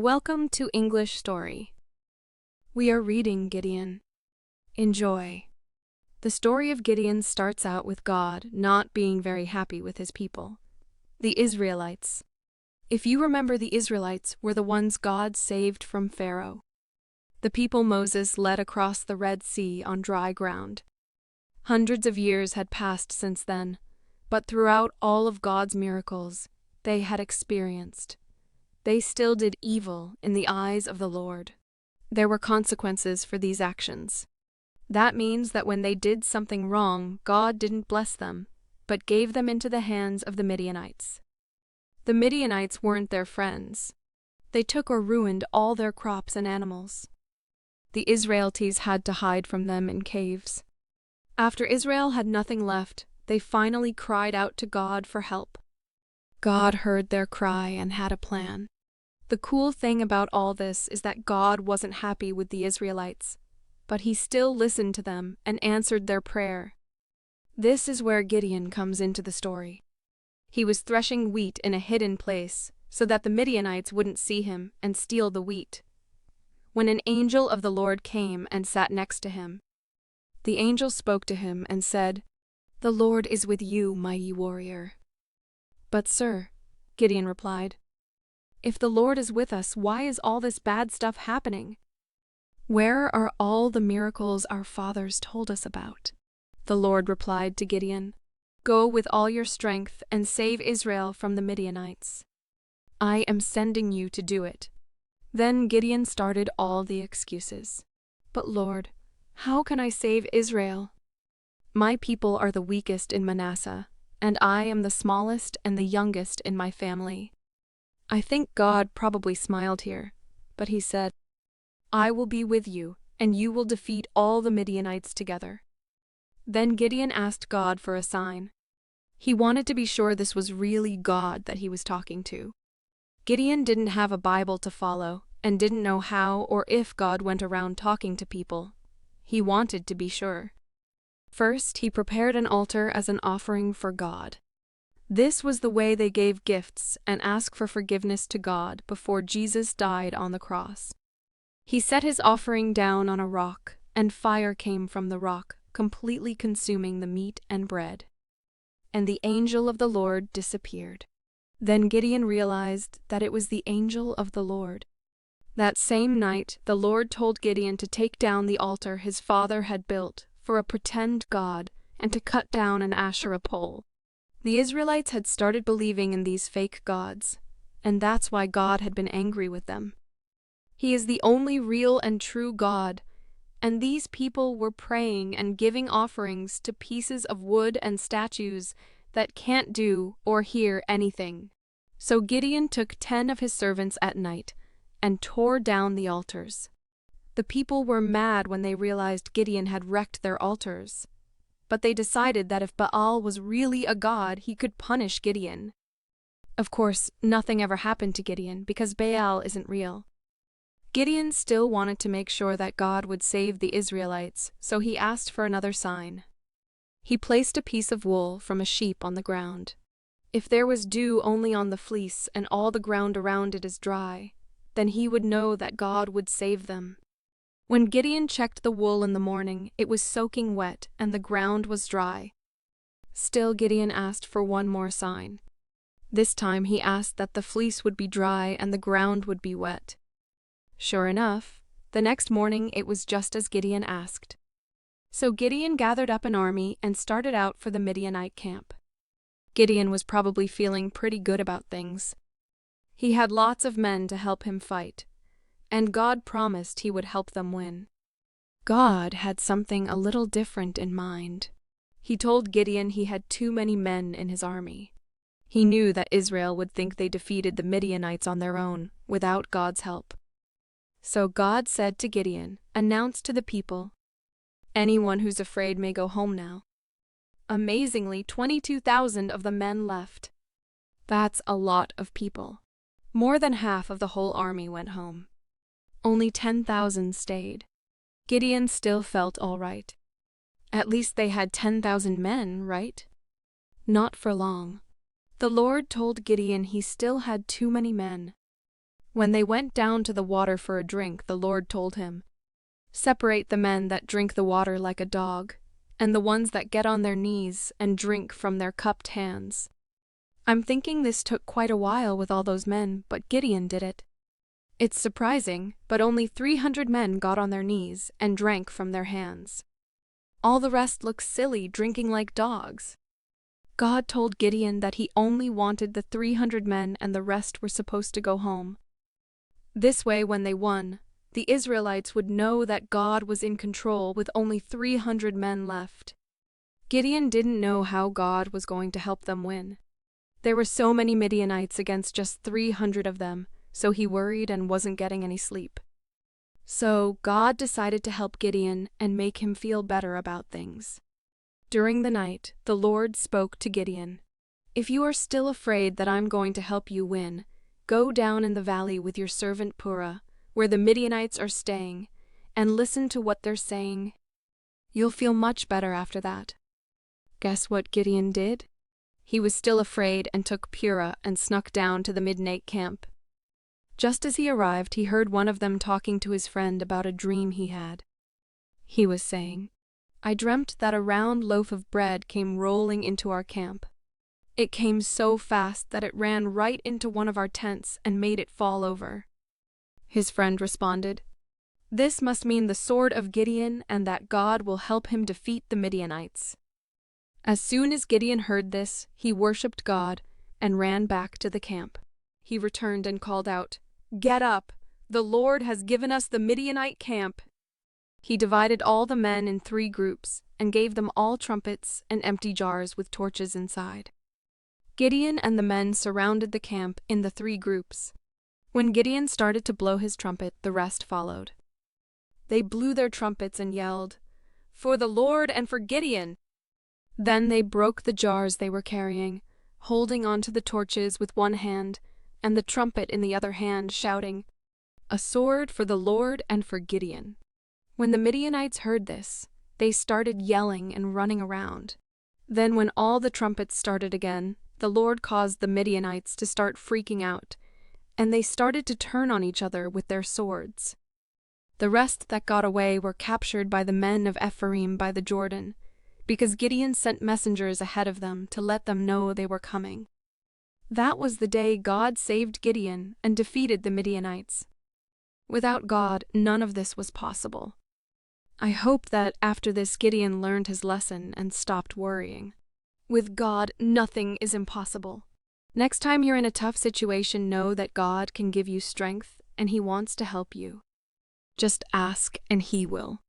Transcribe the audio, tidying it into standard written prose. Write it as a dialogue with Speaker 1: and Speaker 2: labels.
Speaker 1: Welcome to English Story. We are reading Gideon. Enjoy. The story of Gideon starts out with God not being very happy with his people, the Israelites. If you remember, the Israelites were the ones God saved from Pharaoh. The people Moses led across the Red Sea on dry ground. Hundreds of years had passed since then, but throughout all of God's miracles they had experienced, they still did evil in the eyes of the Lord. There were consequences for these actions. That means that when they did something wrong, God didn't bless them, but gave them into the hands of the Midianites. The Midianites weren't their friends. They took or ruined all their crops and animals. The Israelites had to hide from them in caves. After Israel had nothing left, they finally cried out to God for help. God heard their cry and had a plan. The cool thing about all this is that God wasn't happy with the Israelites, but he still listened to them and answered their prayer. This is where Gideon comes into the story. He was threshing wheat in a hidden place so that the Midianites wouldn't see him and steal the wheat. When an angel of the Lord came and sat next to him, the angel spoke to him and said, "The Lord is with you, mighty warrior." "But sir," Gideon replied, "if the Lord is with us, why is all this bad stuff happening? Where are all the miracles our fathers told us about?" The Lord replied to Gideon, "Go with all your strength and save Israel from the Midianites. I am sending you to do it." Then Gideon started all the excuses. "But Lord, how can I save Israel? My people are the weakest in Manasseh, and I am the smallest and the youngest in my family." I think God probably smiled here, but he said, "I will be with you, and you will defeat all the Midianites together." Then Gideon asked God for a sign. He wanted to be sure this was really God that he was talking to. Gideon didn't have a Bible to follow and didn't know how or if God went around talking to people. He wanted to be sure. First, he prepared an altar as an offering for God. This was the way they gave gifts and asked for forgiveness to God before Jesus died on the cross. He set his offering down on a rock, and fire came from the rock, completely consuming the meat and bread. And the angel of the Lord disappeared. Then Gideon realized that it was the angel of the Lord. That same night, the Lord told Gideon to take down the altar his father had built for a pretend god and to cut down an Asherah pole. The Israelites had started believing in these fake gods, and that's why God had been angry with them. He is the only real and true God, and these people were praying and giving offerings to pieces of wood and statues that can't do or hear anything. So Gideon took 10 of his servants at night and tore down the altars. The people were mad when they realized Gideon had wrecked their altars, but they decided that if Baal was really a god, he could punish Gideon. Of course, nothing ever happened to Gideon because Baal isn't real. Gideon still wanted to make sure that God would save the Israelites, so he asked for another sign. He placed a piece of wool from a sheep on the ground. If there was dew only on the fleece and all the ground around it is dry, then he would know that God would save them. When Gideon checked the wool in the morning, it was soaking wet and the ground was dry. Still, Gideon asked for one more sign. This time he asked that the fleece would be dry and the ground would be wet. Sure enough, the next morning it was just as Gideon asked. So Gideon gathered up an army and started out for the Midianite camp. Gideon was probably feeling pretty good about things. He had lots of men to help him fight, and God promised he would help them win. God had something a little different in mind. He told Gideon he had too many men in his army. He knew that Israel would think they defeated the Midianites on their own, without God's help. So God said to Gideon, "Announce to the people, anyone who's afraid may go home now." Amazingly, 22,000 of the men left. That's a lot of people. More than half of the whole army went home. Only 10,000 stayed. Gideon still felt all right. At least they had 10,000 men, right? Not for long. The Lord told Gideon he still had too many men. When they went down to the water for a drink, the Lord told him, "Separate the men that drink the water like a dog, and the ones that get on their knees and drink from their cupped hands." I'm thinking this took quite a while with all those men, but Gideon did it. It's surprising, but only 300 men got on their knees and drank from their hands. All the rest looked silly, drinking like dogs. God told Gideon that he only wanted the 300 men and the rest were supposed to go home. This way, when they won, the Israelites would know that God was in control with only 300 men left. Gideon didn't know how God was going to help them win. There were so many Midianites against just 300 of them, so he worried and wasn't getting any sleep. So God decided to help Gideon and make him feel better about things. During the night, the Lord spoke to Gideon. "If you are still afraid that I'm going to help you win, go down in the valley with your servant Purah, where the Midianites are staying, and listen to what they're saying. You'll feel much better after that." Guess what Gideon did? He was still afraid and took Purah and snuck down to the midnight camp. Just as he arrived, he heard one of them talking to his friend about a dream he had. He was saying, "I dreamt that a round loaf of bread came rolling into our camp. It came so fast that it ran right into one of our tents and made it fall over." His friend responded, "This must mean the sword of Gideon and that God will help him defeat the Midianites." As soon as Gideon heard this, he worshipped God and ran back to the camp. He returned and called out, "Get up! The Lord has given us the Midianite camp." He divided all the men in 3 groups and gave them all trumpets and empty jars with torches inside. Gideon and the men surrounded the camp in the 3 groups. When Gideon started to blow his trumpet, the rest followed. They blew their trumpets and yelled, "For the Lord and for Gideon!" Then they broke the jars they were carrying, holding onto the torches with one hand and the trumpet in the other hand, shouting, "A sword for the Lord and for Gideon." When the Midianites heard this, they started yelling and running around. Then when all the trumpets started again, the Lord caused the Midianites to start freaking out, and they started to turn on each other with their swords. The rest that got away were captured by the men of Ephraim by the Jordan, because Gideon sent messengers ahead of them to let them know they were coming. That was the day God saved Gideon and defeated the Midianites. Without God, none of this was possible. I hope that after this Gideon learned his lesson and stopped worrying. With God, nothing is impossible. Next time you're in a tough situation, know that God can give you strength and He wants to help you. Just ask and He will.